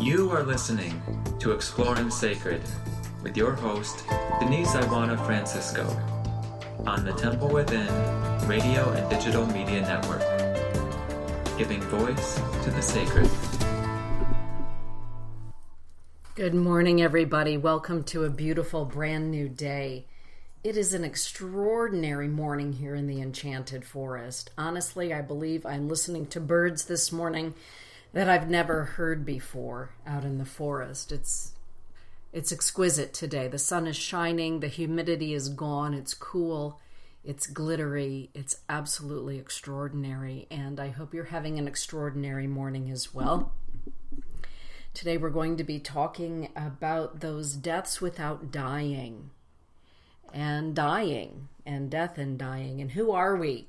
You are listening to Exploring Sacred with your host, Denise Iwana Francisco, on the Temple Within Radio and Digital Media Network, giving voice to the sacred. Good morning, everybody. Welcome to a beautiful brand new day. It is an extraordinary morning here in the Enchanted Forest. Honestly, I believe I'm listening to birds this morning that I've never heard before out in the forest. It's exquisite today. The sun is shining, the humidity is gone, it's cool, it's glittery, it's absolutely extraordinary, and I hope you're having an extraordinary morning as well. Today we're going to be talking about those deaths without dying, and death and dying, and who are we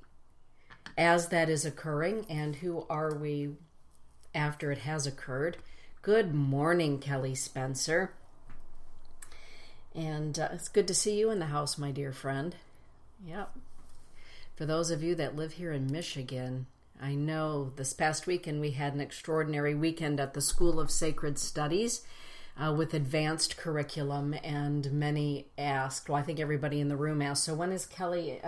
as that is occurring, and who are we after it has occurred. Good morning, Kelly Spencer. And it's good to see you in the house, my dear friend. Yep. For those of you that live here in Michigan, I know this past weekend we had an extraordinary weekend at the School of Sacred Studies with advanced curriculum, and many asked, well, I think everybody in the room asked, so when is Kelly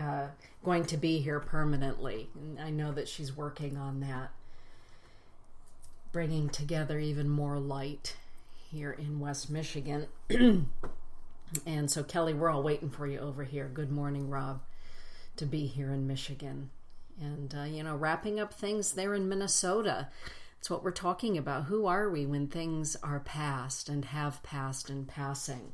going to be here permanently? And I know that she's working on that, bringing together even more light here in West Michigan. And so, Kelly, we're all waiting for you over here. Good morning, Rob, to be here in Michigan. And, wrapping up things there in Minnesota. That's what we're talking about. Who are we when things are past and have passed and passing?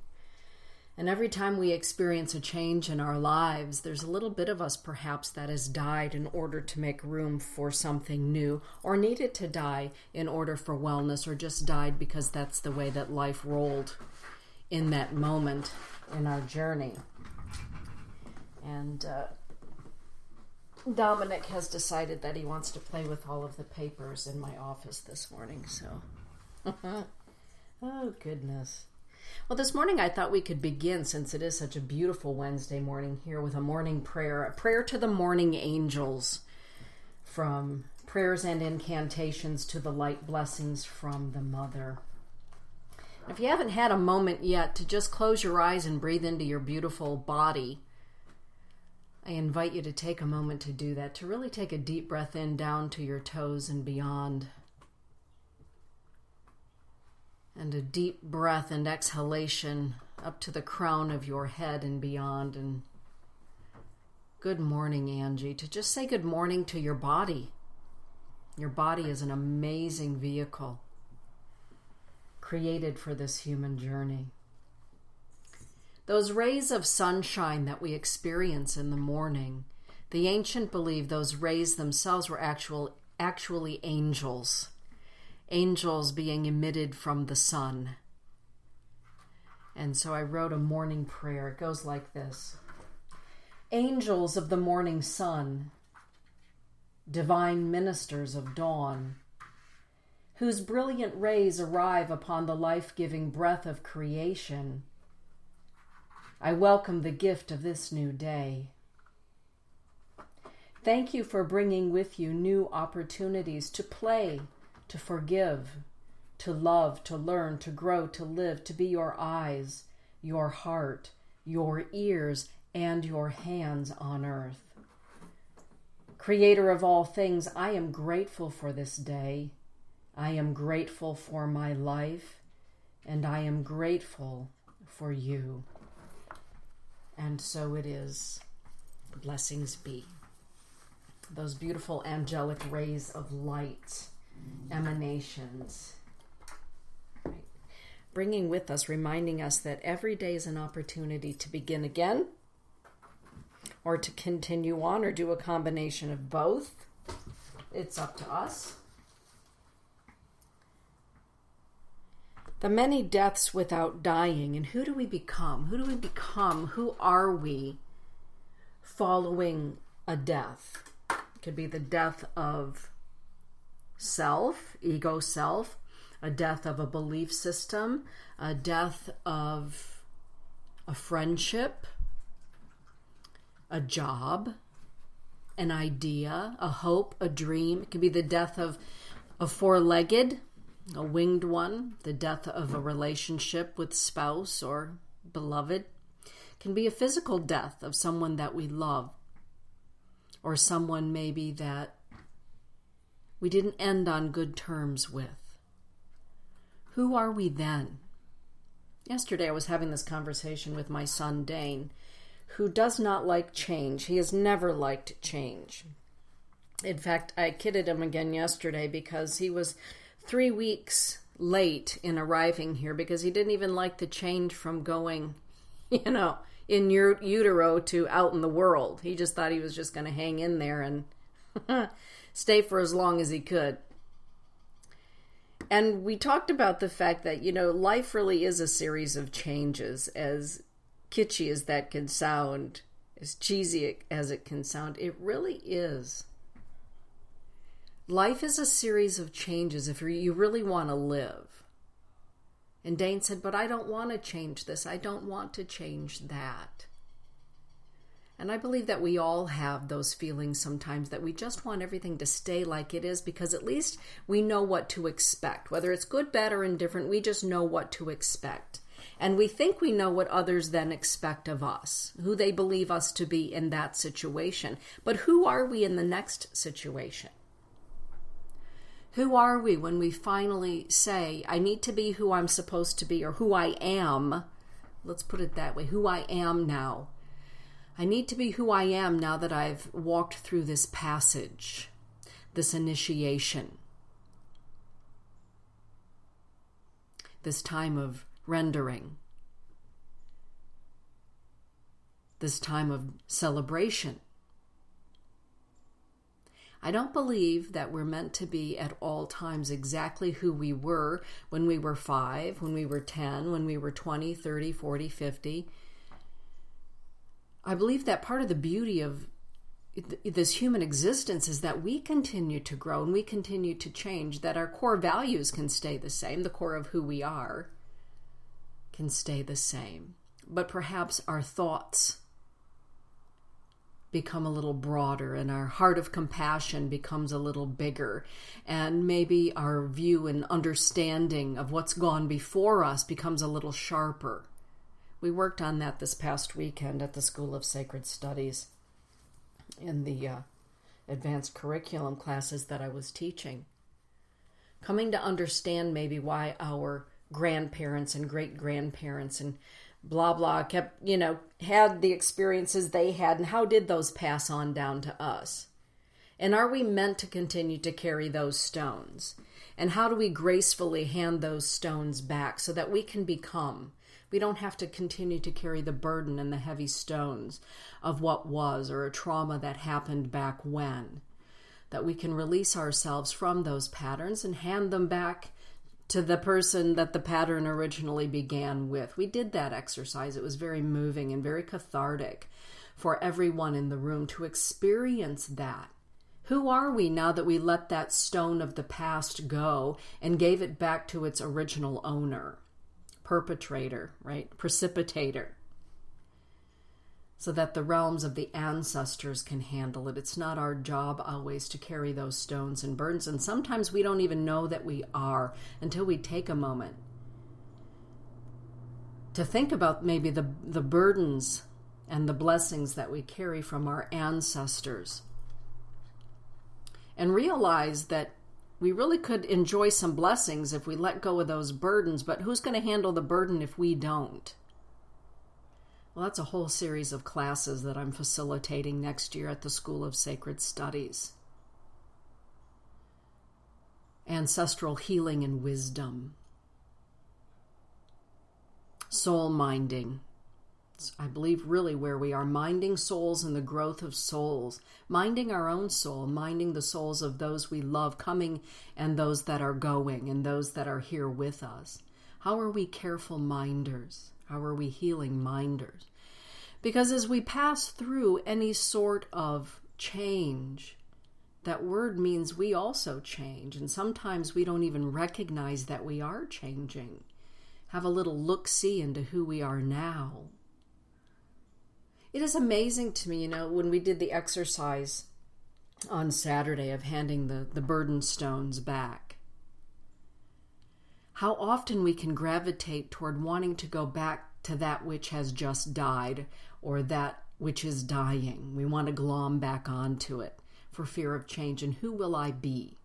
And every time we experience a change in our lives, there's a little bit of us perhaps that has died in order to make room for something new, or needed to die in order for wellness, or just died because that's the way that life rolled in that moment in our journey. And Dominic has decided that he wants to play with all of the papers in my office this morning, so oh goodness. Well, this morning I thought we could begin, since it is such a beautiful Wednesday morning, here with a morning prayer, a prayer to the morning angels, from prayers and incantations to the light blessings from the Mother. If you haven't had a moment yet to just close your eyes and breathe into your beautiful body, I invite you to take a moment to do that, to really take a deep breath in down to your toes and beyond. And a deep breath and exhalation up to the crown of your head and beyond. And good morning, Angie. To just say good morning to your body. Your body is an amazing vehicle created for this human journey. Those rays of sunshine that we experience in the morning, the ancient believed those rays themselves were actually angels. Angels being emitted from the sun. And so I wrote a morning prayer. It goes like this. Angels of the morning sun, divine ministers of dawn, whose brilliant rays arrive upon the life-giving breath of creation, I welcome the gift of this new day. Thank you for bringing with you new opportunities to play, to forgive, to love, to learn, to grow, to live, to be your eyes, your heart, your ears, and your hands on earth. Creator of all things, I am grateful for this day. I am grateful for my life, and I am grateful for you. And so it is. Blessings be. Those beautiful angelic rays of light, emanations, right? Bringing with us, reminding us that every day is an opportunity to begin again, or to continue on, or do a combination of both. It's up to us. The many deaths without dying, and who do we become? Who do we become? Who are we following a death? It could be the death of self, ego self, a death of a belief system, a death of a friendship, a job, an idea, a hope, a dream. It could be the death of a four-legged, A winged one, the death of a relationship with spouse or beloved, can be a physical death of someone that we love, or someone maybe that we didn't end on good terms with. Who are we then? Yesterday I was having this conversation with my son Dane, who does not like change. He has never liked change. In fact, I kidded him again yesterday because he was 3 weeks late in arriving here because he didn't even like the change from going, in utero to out in the world. He just thought he was just going to hang in there and stay for as long as he could. And we talked about the fact that, life really is a series of changes. As kitschy as that can sound, as cheesy as it can sound, it really is. Life is a series of changes if you really want to live. And Dane said, but I don't want to change this. I don't want to change that. And I believe that we all have those feelings sometimes that we just want everything to stay like it is because at least we know what to expect. Whether it's good, bad, or indifferent, we just know what to expect. And we think we know what others then expect of us, who they believe us to be in that situation. But who are we in the next situation? Who are we when we finally say, I need to be who I'm supposed to be, or who I am? Let's put it that way, who I am now. I need to be who I am now that I've walked through this passage, this initiation, this time of rendering, this time of celebration. I don't believe that we're meant to be at all times exactly who we were when we were 5, when we were 10, when we were 20, 30, 40, 50. I believe that part of the beauty of this human existence is that we continue to grow and we continue to change, that our core values can stay the same, the core of who we are can stay the same. But perhaps our thoughts become a little broader and our heart of compassion becomes a little bigger, and maybe our view and understanding of what's gone before us becomes a little sharper. We worked on that this past weekend at the School of Sacred Studies in the advanced curriculum classes that I was teaching. Coming to understand maybe why our grandparents and great-grandparents and blah, blah, kept, had the experiences they had, and how did those pass on down to us? And are we meant to continue to carry those stones? And how do we gracefully hand those stones back so that we can become? We don't have to continue to carry the burden and the heavy stones of what was or a trauma that happened back when. That we can release ourselves from those patterns and hand them back to the person that the pattern originally began with. We did that exercise. It was very moving and very cathartic for everyone in the room to experience that. Who are we now that we let that stone of the past go and gave it back to its original owner? Perpetrator, right? Precipitator. So that the realms of the ancestors can handle it. It's not our job always to carry those stones and burdens. And sometimes we don't even know that we are until we take a moment to think about maybe the burdens and the blessings that we carry from our ancestors. And realize that we really could enjoy some blessings if we let go of those burdens, but who's going to handle the burden if we don't? Well, that's a whole series of classes that I'm facilitating next year at the School of Sacred Studies. Ancestral healing and wisdom. Soul minding. It's, I believe, really where we are, minding souls and the growth of souls, minding our own soul, minding the souls of those we love coming and those that are going and those that are here with us. How are we careful minders? How are we healing minders? Because as we pass through any sort of change, that word means we also change. And sometimes we don't even recognize that we are changing. Have a little look-see into who we are now. It is amazing to me, when we did the exercise on Saturday of handing the burden stones back. how often we can gravitate toward wanting to go back to that which has just died or that which is dying. We want to glom back onto it for fear of change. And who will I be?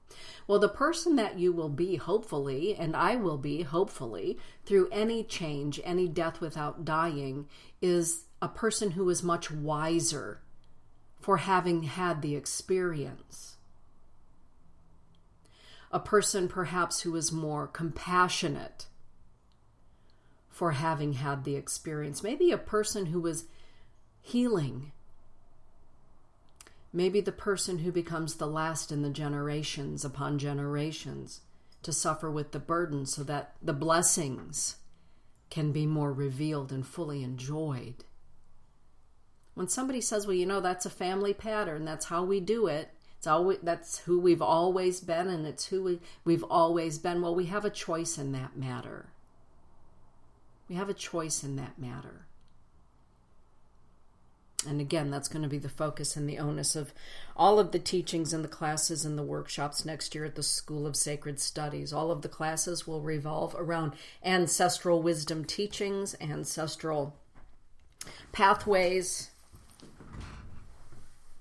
Well, the person that you will be, hopefully, and I will be, hopefully, through any change, any death without dying, is a person who is much wiser for having had the experience. A person perhaps who is more compassionate for having had the experience. Maybe a person who is healing. Maybe the person who becomes the last in the generations upon generations to suffer with the burden so that the blessings can be more revealed and fully enjoyed. When somebody says, well, that's a family pattern, that's how we do it, that's who we've always been, and it's who we've always been, well, we have a choice in that matter. We have a choice in that matter. And again, that's going to be the focus and the onus of all of the teachings and the classes and the workshops next year at the School of Sacred Studies. All of the classes will revolve around ancestral wisdom teachings, ancestral pathways,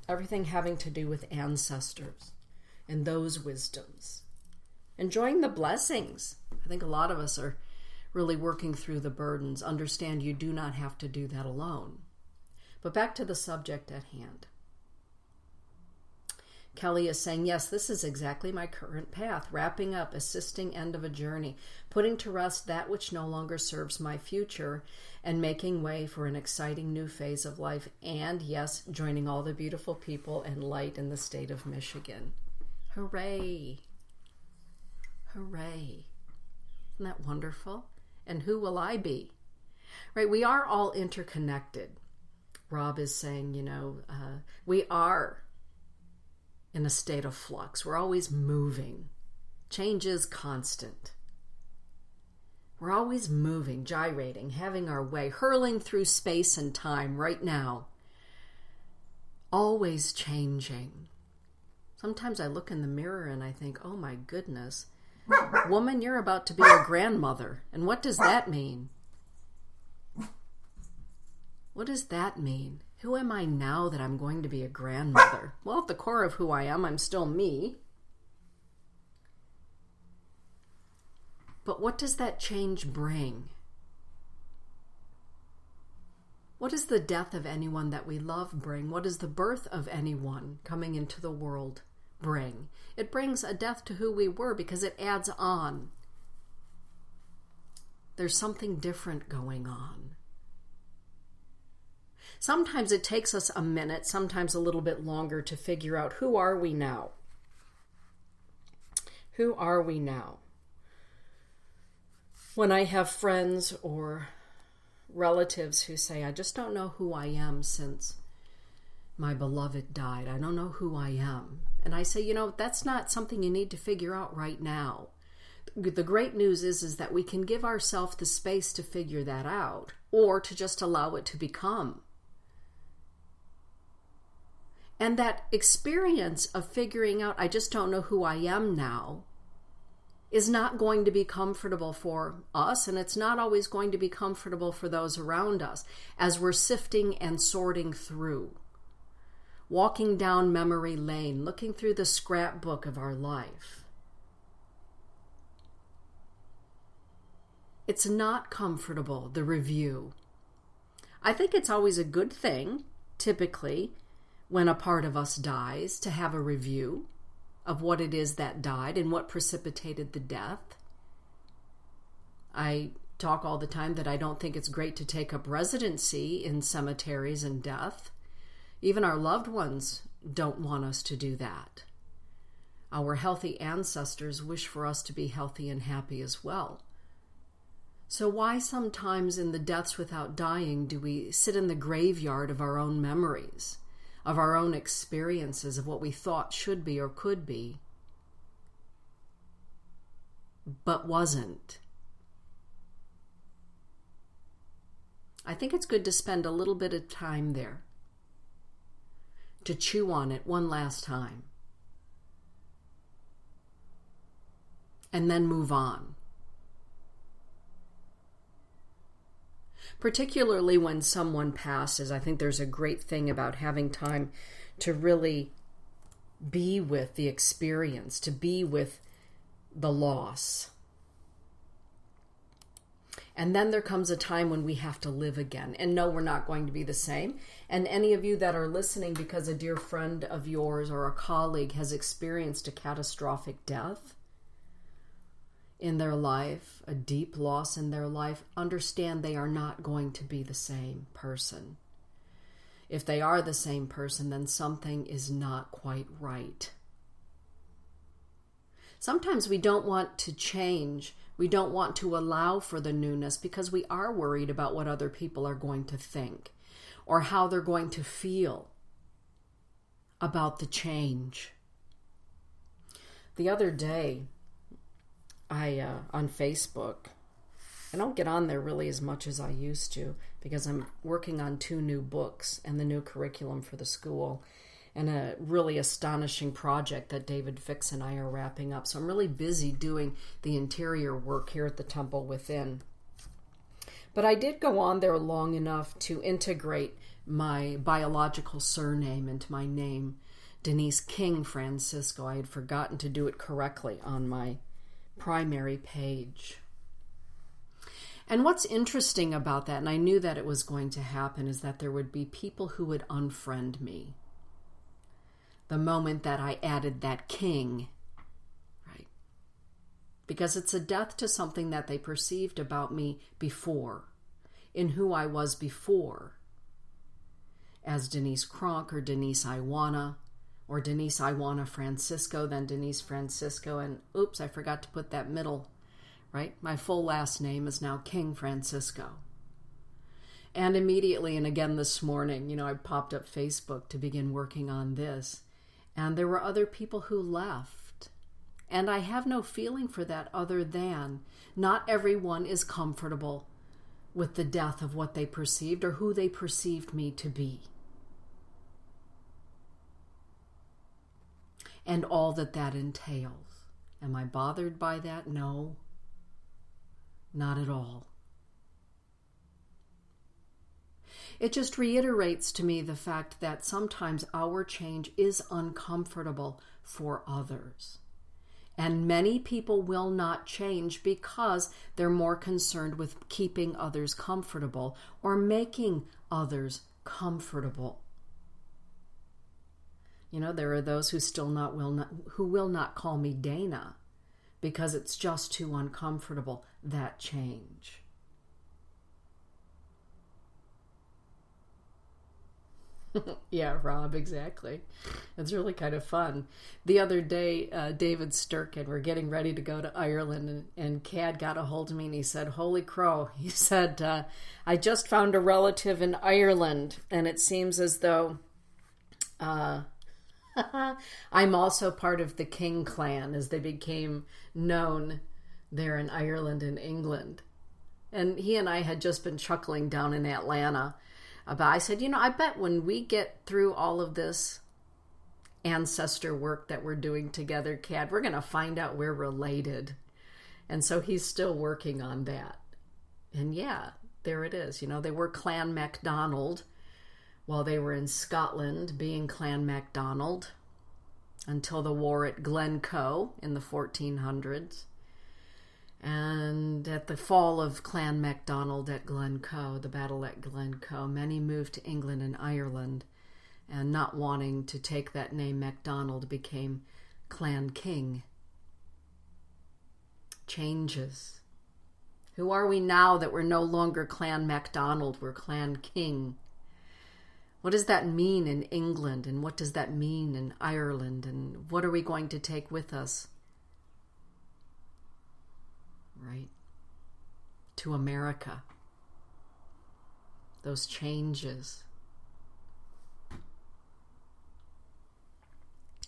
everything having to do with ancestors and those wisdoms. Enjoying the blessings. I think a lot of us are really working through the burdens. Understand you do not have to do that alone. But back to the subject at hand. Kelly is saying, yes, this is exactly my current path. Wrapping up, assisting end of a journey, putting to rest that which no longer serves my future, and making way for an exciting new phase of life. And yes, joining all the beautiful people and light in the state of Michigan. Hooray! Hooray! Isn't that wonderful? And who will I be? Right, we are all interconnected. Rob is saying, we are in a state of flux. We're always moving. Change is constant. We're always moving, gyrating, having our way, hurling through space and time right now. Always changing. Sometimes I look in the mirror and I think, oh my goodness, woman, you're about to be a grandmother. And what does that mean? What does that mean? Who am I now that I'm going to be a grandmother? Well, at the core of who I am, I'm still me. But what does that change bring? What does the death of anyone that we love bring? What does the birth of anyone coming into the world bring? It brings a death to who we were because it adds on. There's something different going on. Sometimes it takes us a minute, sometimes a little bit longer to figure out who are we now? Who are we now? When I have friends or relatives who say, I just don't know who I am since my beloved died. I don't know who I am. And I say, that's not something you need to figure out right now. The great news is that we can give ourselves the space to figure that out or to just allow it to become. And that experience of figuring out, I just don't know who I am now, is not going to be comfortable for us, and it's not always going to be comfortable for those around us as we're sifting and sorting through, walking down memory lane, looking through the scrapbook of our life. It's not comfortable, the review. I think it's always a good thing, typically, when a part of us dies, to have a review of what it is that died and what precipitated the death. I talk all the time that I don't think it's great to take up residency in cemeteries and death. Even our loved ones don't want us to do that. Our healthy ancestors wish for us to be healthy and happy as well. So why sometimes in the deaths without dying do we sit in the graveyard of our own memories, of our own experiences, of what we thought should be or could be, but wasn't? I think it's good to spend a little bit of time there, to chew on it one last time, and then move on. particularly when someone passes. I think there's a great thing about having time to really be with the experience, to be with the loss. And then there comes a time when we have to live again. And no, we're not going to be the same. And any of you that are listening because a dear friend of yours or a colleague has experienced a catastrophic death in their life, a deep loss in their life, understand they are not going to be the same person. If they are the same person, then something is not quite right. Sometimes we don't want to change. We don't want to allow for the newness because we are worried about what other people are going to think or how they're going to feel about the change. The other day, on Facebook, I don't get on there really as much as I used to because I'm working on 2 new books and the new curriculum for the school and a really astonishing project that David Fix and I are wrapping up. So I'm really busy doing the interior work here at the Temple Within. But I did go on there long enough to integrate my biological surname into my name, Denise King Francisco. I had forgotten to do it correctly on my primary page. And what's interesting about that, and I knew that it was going to happen, is that there would be people who would unfriend me the moment that I added that king, right? Because it's a death to something that they perceived about me before, in who I was before, as Denise Kronk or Denise Iwana, or Denise Iwana Francisco, then Denise Francisco, and oops, I forgot to put that middle, right? My full last name is now King Francisco. And immediately, and again this morning, I popped up Facebook to begin working on this, and there were other people who left. And I have no feeling for that other than not everyone is comfortable with the death of what they perceived or who they perceived me to be. And all that entails. Am I bothered by that? No, not at all. It just reiterates to me the fact that sometimes our change is uncomfortable for others. And many people will not change because they're more concerned with keeping others comfortable or making others comfortable. There are those who will not call me Dana because it's just too uncomfortable, that change. Yeah, Rob, exactly. It's really kind of fun. The other day, David Sturkin, we're getting ready to go to Ireland, and Cad got a hold of me and he said, "Holy crow." He said, I just found a relative in Ireland, and it seems as though I'm also part of the King clan, as they became known there in Ireland and England. And he and I had just been chuckling down in Atlanta. But I said, I bet when we get through all of this ancestor work that we're doing together, Cad, we're going to find out we're related. And so he's still working on that. And yeah, there it is. They were Clan MacDonald while they were in Scotland, being Clan MacDonald until the war at Glencoe in the 1400s. And at the fall of Clan MacDonald at Glencoe, the battle at Glencoe, many moved to England and Ireland, and not wanting to take that name MacDonald became Clan King. Changes. Who are we now that we're no longer Clan MacDonald, we're Clan King? What does that mean in England, and what does that mean in Ireland, and what are we going to take with us? Right? To America. Those changes.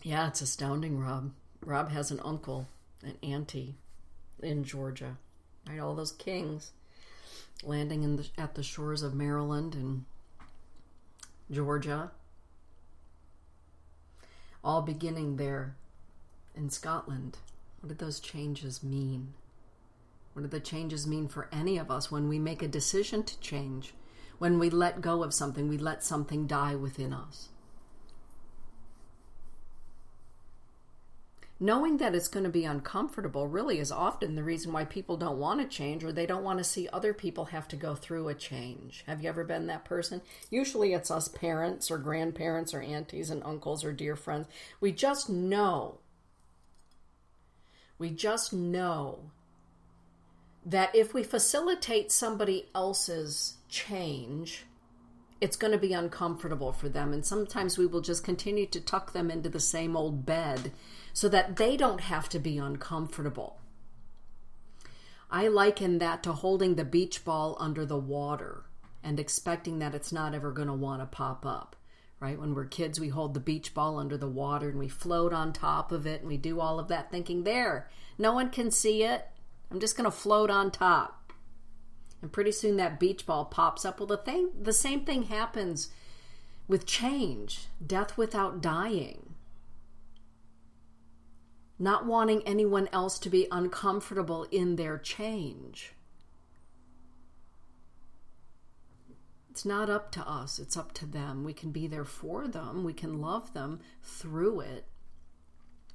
Yeah, it's astounding, Rob. Rob has an uncle, an auntie in Georgia. Right? All those kings landing at the shores of Maryland and Georgia. All beginning there in Scotland. What did those changes mean? What do the changes mean for any of us when we make a decision to change? When we let go of something, we let something die within us. Knowing that it's going to be uncomfortable really is often the reason why people don't want to change, or they don't want to see other people have to go through a change. Have you ever been that person? Usually it's us parents or grandparents or aunties and uncles or dear friends. We just know that if we facilitate somebody else's change, it's going to be uncomfortable for them. And sometimes we will just continue to tuck them into the same old bed so that they don't have to be uncomfortable. I liken that to holding the beach ball under the water and expecting that it's not ever going to want to pop up. Right? When we're kids, we hold the beach ball under the water and we float on top of it and we do all of that thinking, there, no one can see it. I'm just going to float on top. And pretty soon that beach ball pops up. Well, the same thing happens with change, death without dying. Not wanting anyone else to be uncomfortable in their change. It's not up to us, it's up to them. We can be there for them, we can love them through it.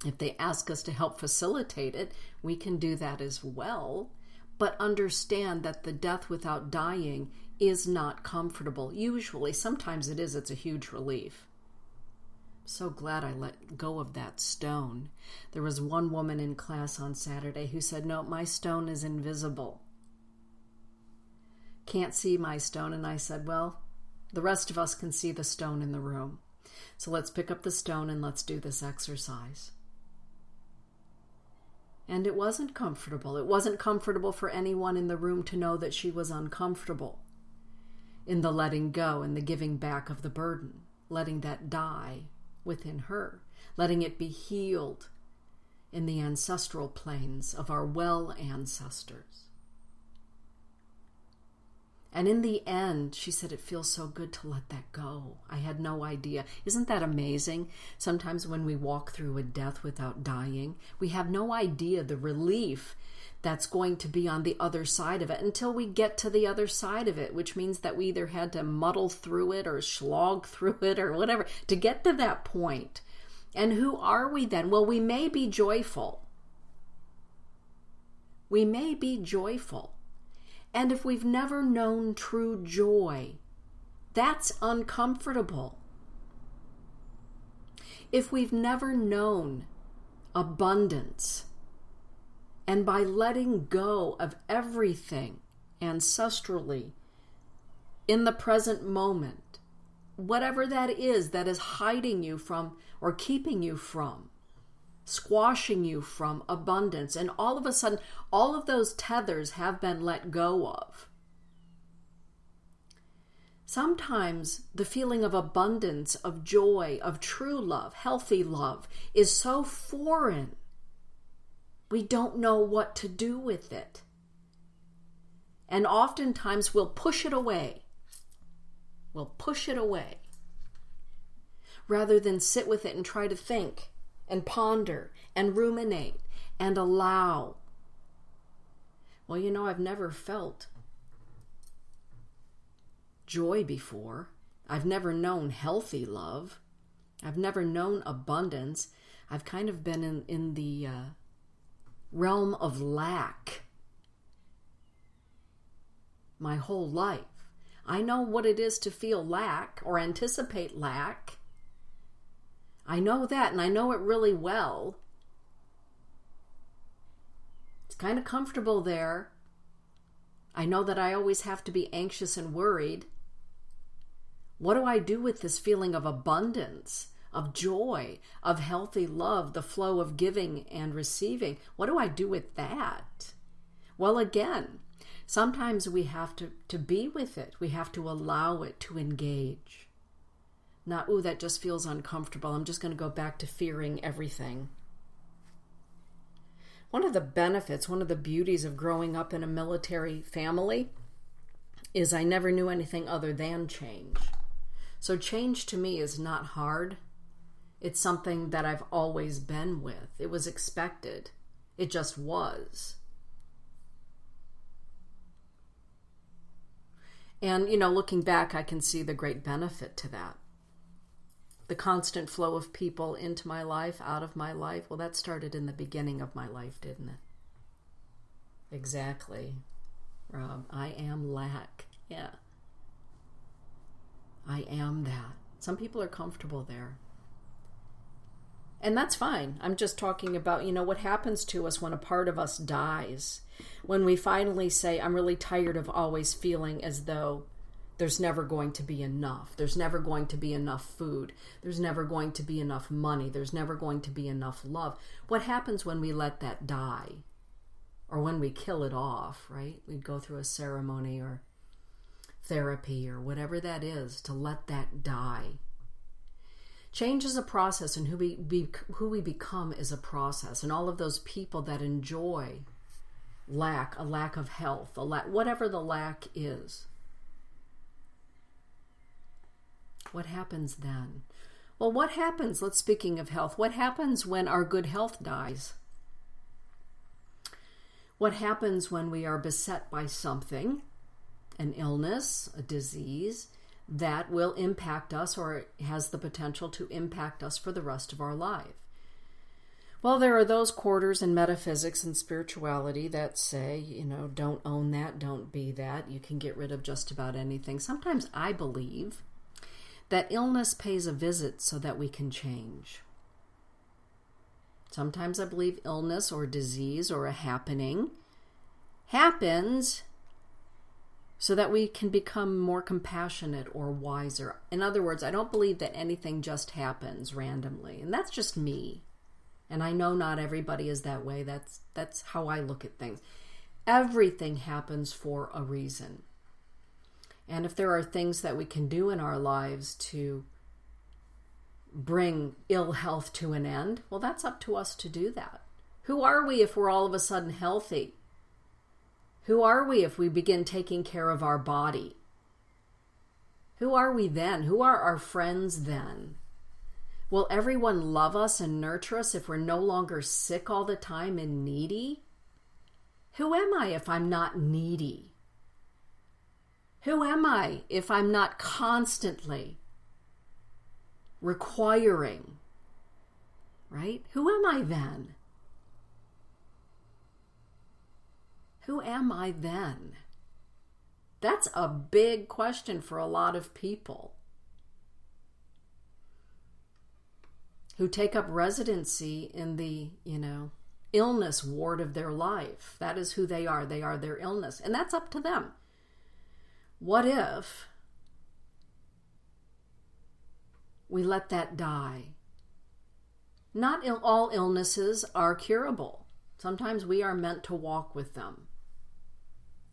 If they ask us to help facilitate it, we can do that as well. But understand that the death without dying is not comfortable. Usually, sometimes it is, it's a huge relief. I'm so glad I let go of that stone. There was one woman in class on Saturday who said, no, my stone is invisible. Can't see my stone. And I said, well, the rest of us can see the stone in the room. So let's pick up the stone and let's do this exercise. And it wasn't comfortable. It wasn't comfortable for anyone in the room to know that she was uncomfortable in the letting go and the giving back of the burden, letting that die within her, letting it be healed in the ancestral planes of our well ancestors. And in the end, she said, it feels so good to let that go. I had no idea. Isn't that amazing? Sometimes when we walk through a death without dying, we have no idea the relief that's going to be on the other side of it until we get to the other side of it, which means that we either had to muddle through it or slog through it or whatever to get to that point. And who are we then? Well, we may be joyful. We may be joyful. And if we've never known true joy, that's uncomfortable. If we've never known abundance, and by letting go of everything ancestrally in the present moment, whatever that is hiding you from or keeping you from, squashing you from abundance, and all of a sudden, all of those tethers have been let go of. Sometimes the feeling of abundance, of joy, of true love, healthy love, is so foreign, we don't know what to do with it. And oftentimes we'll push it away. We'll push it away rather than sit with it and try to think and ponder and ruminate and allow. Well, I've never felt joy before. I've never known healthy love. I've never known abundance. I've kind of been in the realm of lack my whole life. I know what it is to feel lack or anticipate lack. I know that, and I know it really well. It's kind of comfortable there. I know that I always have to be anxious and worried. What do I do with this feeling of abundance, of joy, of healthy love, the flow of giving and receiving? What do I do with that? Well, again, sometimes we have to be with it. We have to allow it to engage. Not, ooh, that just feels uncomfortable. I'm just going to go back to fearing everything. One of the benefits, one of the beauties of growing up in a military family is I never knew anything other than change. So change to me is not hard. It's something that I've always been with. It was expected. It just was. And, looking back, I can see the great benefit to that. The constant flow of people into my life, out of my life, well, that started in the beginning of my life, didn't it? Exactly, Rob. I am lack. Yeah. I am that. Some people are comfortable there. And that's fine. I'm just talking about, what happens to us when a part of us dies. When we finally say, I'm really tired of always feeling as though there's never going to be enough. There's never going to be enough food. There's never going to be enough money. There's never going to be enough love. What happens when we let that die? Or when we kill it off, right? We go through a ceremony or therapy or whatever that is to let that die. Change is a process, and who we become is a process. And all of those people that enjoy a lack of health, whatever the lack is, what happens then? Well, what happens, speaking of health, what happens when our good health dies? What happens when we are beset by something, an illness, a disease, that will impact us or has the potential to impact us for the rest of our life? Well, there are those quarters in metaphysics and spirituality that say, don't own that, don't be that. You can get rid of just about anything. Sometimes I believe that illness pays a visit so that we can change. Sometimes I believe illness or disease or a happening happens so that we can become more compassionate or wiser. In other words, I don't believe that anything just happens randomly. And that's just me. And I know not everybody is that way. That's how I look at things. Everything happens for a reason. And if there are things that we can do in our lives to bring ill health to an end, well, that's up to us to do that. Who are we if we're all of a sudden healthy? Who are we if we begin taking care of our body? Who are we then? Who are our friends then? Will everyone love us and nurture us if we're no longer sick all the time and needy? Who am I if I'm not needy? Who am I if I'm not constantly requiring? Right? Who am I then? Who am I then? That's a big question for a lot of people who take up residency in the, illness ward of their life. That is who they are. They are their illness. And that's up to them. What if we let that die? Not all illnesses are curable. Sometimes we are meant to walk with them.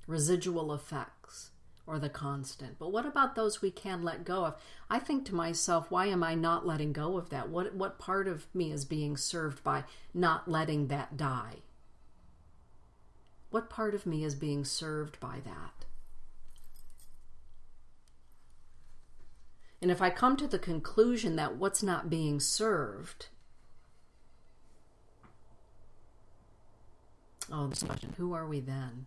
Residual effects or the constant. But what about those we can let go of? I think to myself, why am I not letting go of that? What part of me is being served by not letting that die? What part of me is being served by that? And if I come to the conclusion that what's not being served, this question, who are we then?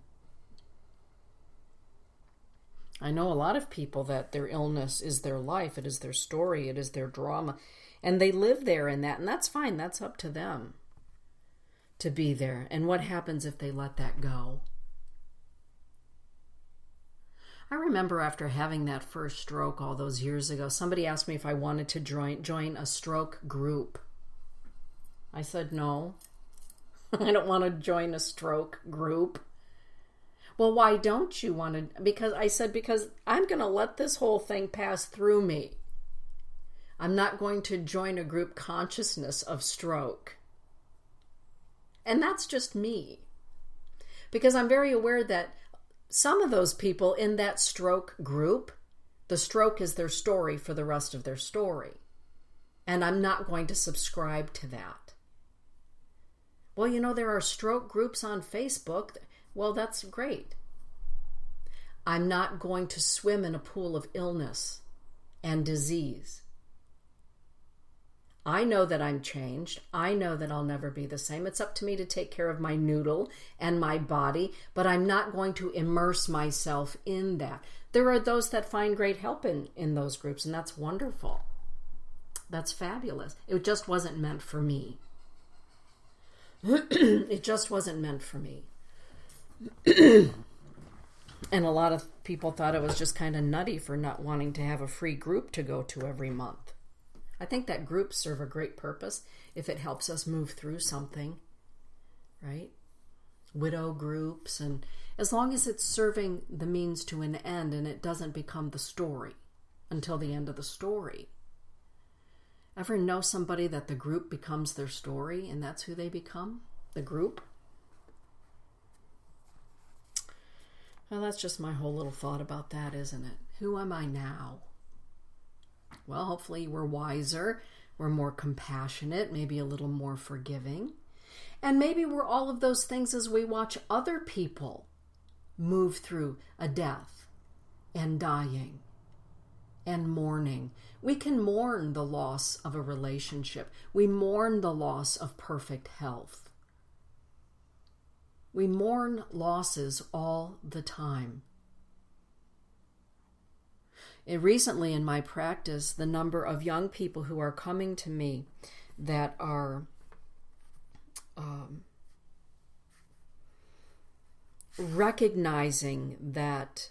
I know a lot of people that their illness is their life, it is their story, it is their drama, and they live there in that, and that's fine, that's up to them to be there. And what happens if they let that go? I remember after having that first stroke all those years ago, somebody asked me if I wanted to join a stroke group. I said no. I don't want to join a stroke group. Well, why don't you want to? Because I'm going to let this whole thing pass through me. I'm not going to join a group consciousness of stroke. And that's just me. Because I'm very aware that some of those people in that stroke group, the stroke is their story for the rest of their story. And I'm not going to subscribe to that. Well, there are stroke groups on Facebook. Well, that's great. I'm not going to swim in a pool of illness and disease. I know that I'm changed. I know that I'll never be the same. It's up to me to take care of my noodle and my body, but I'm not going to immerse myself in that. There are those that find great help in those groups, and that's wonderful. That's fabulous. It just wasn't meant for me. It just wasn't meant for me. And a lot of people thought it was just kind of nutty for not wanting to have a free group to go to every month. I think that groups serve a great purpose if it helps us move through something, right? Widow groups, and as long as it's serving the means to an end and it doesn't become the story until the end of the story. Ever know somebody that the group becomes their story and that's who they become? The group? Well, that's just my whole little thought about that, isn't it? Who am I now? Well, hopefully we're wiser, we're more compassionate, maybe a little more forgiving. And maybe we're all of those things as we watch other people move through a death and dying and mourning. We can mourn the loss of a relationship. We mourn the loss of perfect health. We mourn losses all the time. Recently in my practice, the number of young people who are coming to me that are recognizing that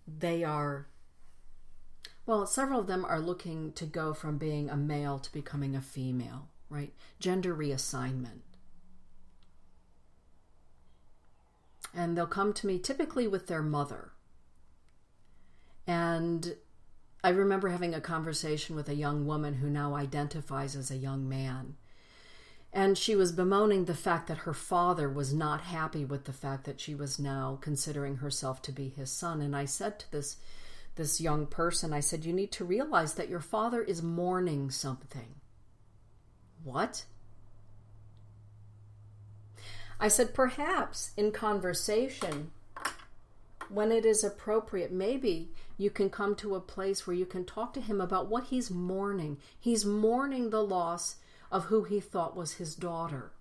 they are, well, several of them are looking to go from being a male to becoming a female, right? Gender reassignment. And they'll come to me typically with their mother. And I remember having a conversation with a young woman who now identifies as a young man. And she was bemoaning the fact that her father was not happy with the fact that she was now considering herself to be his son. And I said to this young person, I said, you need to realize that your father is mourning something. What? I said, perhaps in conversation, when it is appropriate, maybe you can come to a place where you can talk to him about what he's mourning. He's mourning the loss of who he thought was his daughter.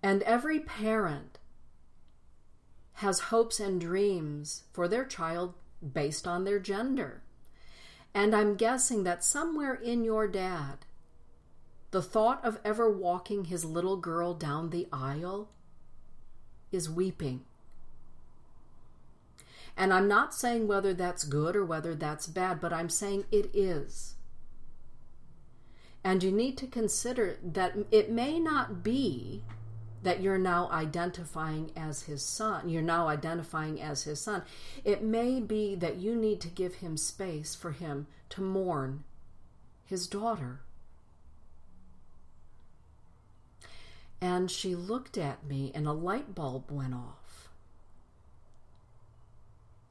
And every parent has hopes and dreams for their child based on their gender. And I'm guessing that somewhere in your dad, the thought of ever walking his little girl down the aisle is weeping. And I'm not saying whether that's good or whether that's bad, but I'm saying it is. And you need to consider that it may not be that you're now identifying as his son. You're now identifying as his son. It may be that you need to give him space for him to mourn his daughter. And she looked at me and a light bulb went off.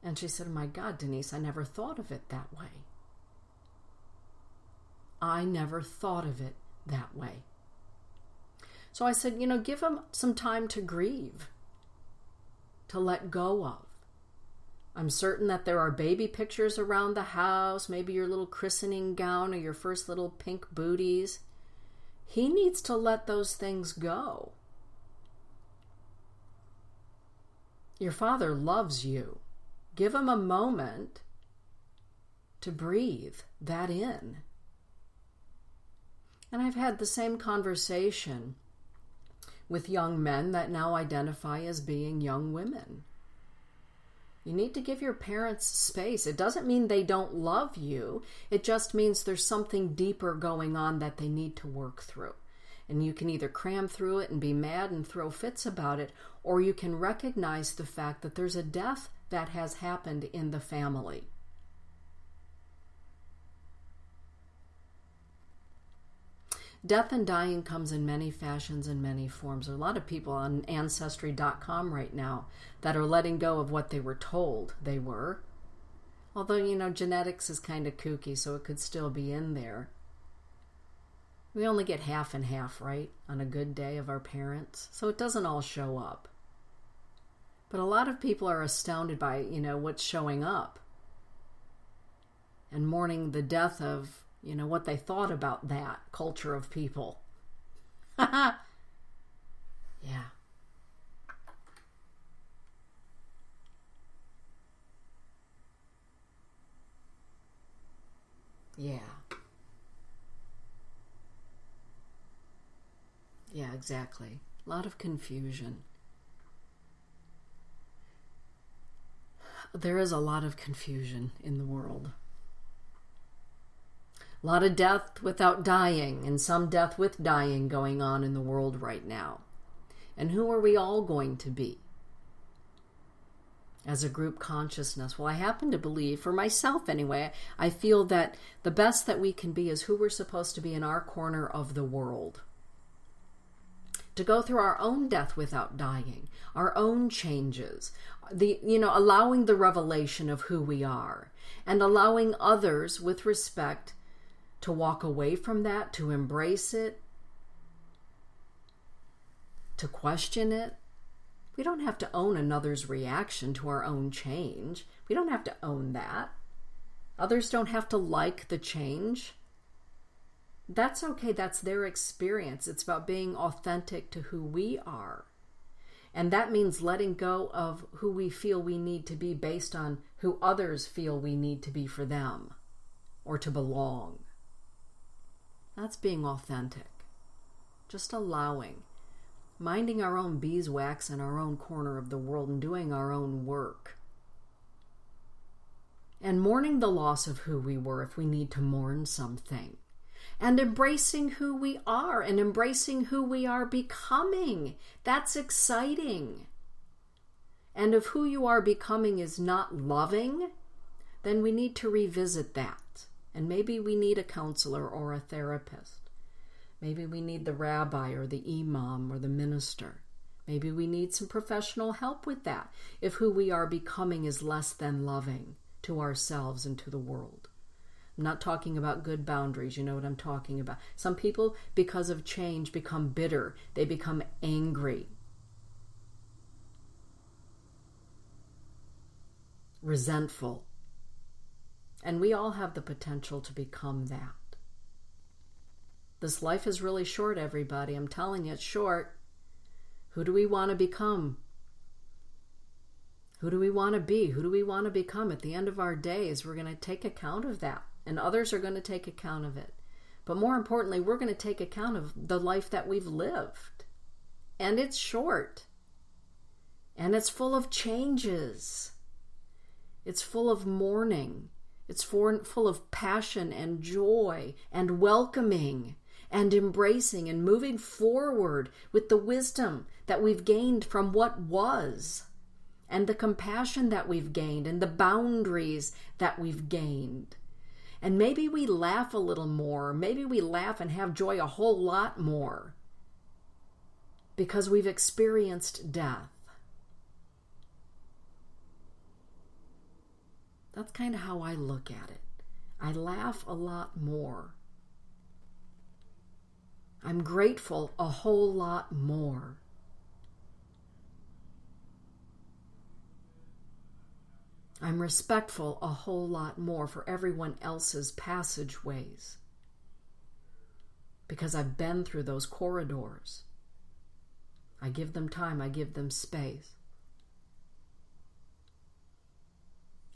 And she said, oh my God, Denise, I never thought of it that way. I never thought of it that way. So I said, give him some time to grieve, to let go of. I'm certain that there are baby pictures around the house, maybe your little christening gown or your first little pink booties. He needs to let those things go. Your father loves you. Give him a moment to breathe that in. And I've had the same conversation with young men that now identify as being young women. You need to give your parents space. It doesn't mean they don't love you. It just means there's something deeper going on that they need to work through. And you can either cram through it and be mad and throw fits about it, or you can recognize the fact that there's a death that has happened in the family. Death and dying comes in many fashions and many forms. There are a lot of people on Ancestry.com right now that are letting go of what they were told they were. Although, genetics is kind of kooky, so it could still be in there. We only get half and half, right, on a good day of our parents. So it doesn't all show up. But a lot of people are astounded by, what's showing up. And mourning the death of what they thought about that culture of people. Yeah. Yeah. Yeah, exactly. A lot of confusion. There is a lot of confusion in the world. A lot of death without dying, and some death with dying going on in the world right now. And who are we all going to be as a group consciousness? Well, I happen to believe, for myself anyway, I feel that the best that we can be is who we're supposed to be in our corner of the world. To go through our own death without dying, our own changes, allowing the revelation of who we are, and allowing others with respect to walk away from that, to embrace it, to question it. We don't have to own another's reaction to our own change. We don't have to own that. Others don't have to like the change. That's okay. That's their experience. It's about being authentic to who we are. And that means letting go of who we feel we need to be based on who others feel we need to be for them or to belong. That's being authentic. Just allowing. Minding our own beeswax in our own corner of the world and doing our own work. And mourning the loss of who we were if we need to mourn something. And embracing who we are and embracing who we are becoming. That's exciting. And if who you are becoming is not loving, then we need to revisit that. And maybe we need a counselor or a therapist. Maybe we need the rabbi or the imam or the minister. Maybe we need some professional help with that if who we are becoming is less than loving to ourselves and to the world. I'm not talking about good boundaries. You know what I'm talking about. Some people, because of change, become bitter. They become angry, resentful. And we all have the potential to become that. This life is really short, everybody. I'm telling you, it's short. Who do we want to become? Who do we want to be? Who do we want to become? At the end of our days, we're going to take account of that. And others are going to take account of it. But more importantly, we're going to take account of the life that we've lived. And it's short. And it's full of changes. It's full of mourning. It's full of passion and joy and welcoming and embracing and moving forward with the wisdom that we've gained from what was and the compassion that we've gained and the boundaries that we've gained. And maybe we laugh a little more. Maybe we laugh and have joy a whole lot more because we've experienced death. That's kind of how I look at it. I laugh a lot more. I'm grateful a whole lot more. I'm respectful a whole lot more for everyone else's passageways because I've been through those corridors. I give them time. I give them space.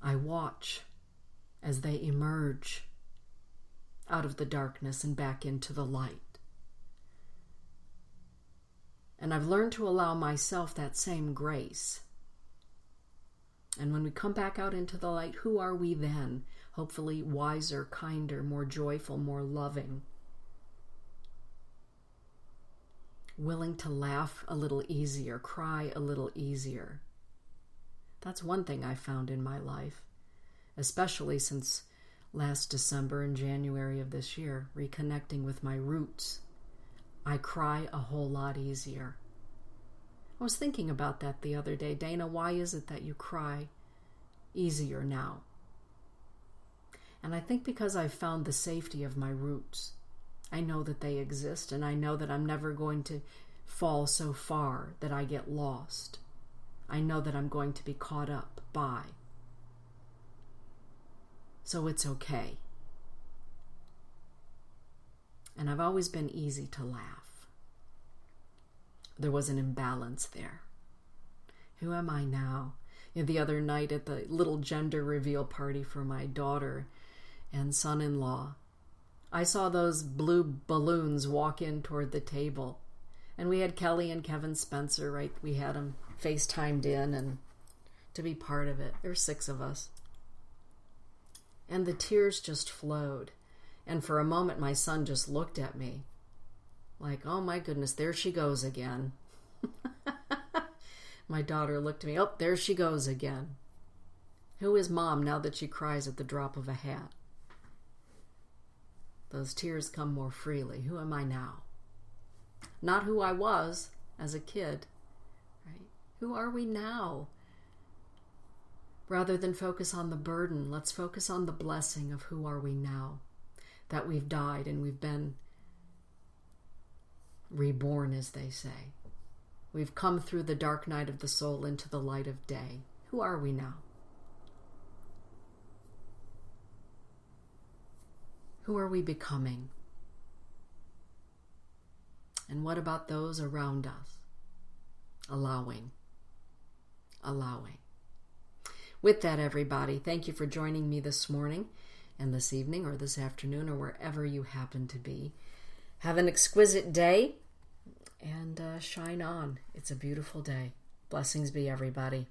I watch as they emerge out of the darkness and back into the light. And I've learned to allow myself that same grace. And when we come back out into the light, who are we then? Hopefully wiser, kinder, more joyful, more loving. Willing to laugh a little easier, cry a little easier. That's one thing I found in my life, especially since last December and January of this year, reconnecting with my roots. I cry a whole lot easier. I was thinking about that the other day. Dana, why is it that you cry easier now? And I think because I've found the safety of my roots. I know that they exist, and I know that I'm never going to fall so far that I get lost. I know that I'm going to be caught up by. So it's okay. And I've always been easy to laugh. There was an imbalance there. Who am I now? The other night at the little gender reveal party for my daughter and son-in-law, I saw those blue balloons walk in toward the table. And we had Kelly and Kevin Spencer, right? We had them FaceTimed in and to be part of it. There were 6 of us. And the tears just flowed. And for a moment, my son just looked at me like, oh my goodness, there she goes again. My daughter looked at me, oh, there she goes again. Who is mom now that she cries at the drop of a hat? Those tears come more freely. Who am I now? Not who I was as a kid, right? Who are we now? Rather than focus on the burden, let's focus on the blessing of who are we now. That we've died and we've been reborn, as they say. We've come through the dark night of the soul into the light of day. Who are we now? Who are we becoming? And what about those around us? Allowing. With that, everybody, thank you for joining me this morning and this evening or this afternoon or wherever you happen to be. Have an exquisite day and shine on. It's a beautiful day. Blessings be, everybody.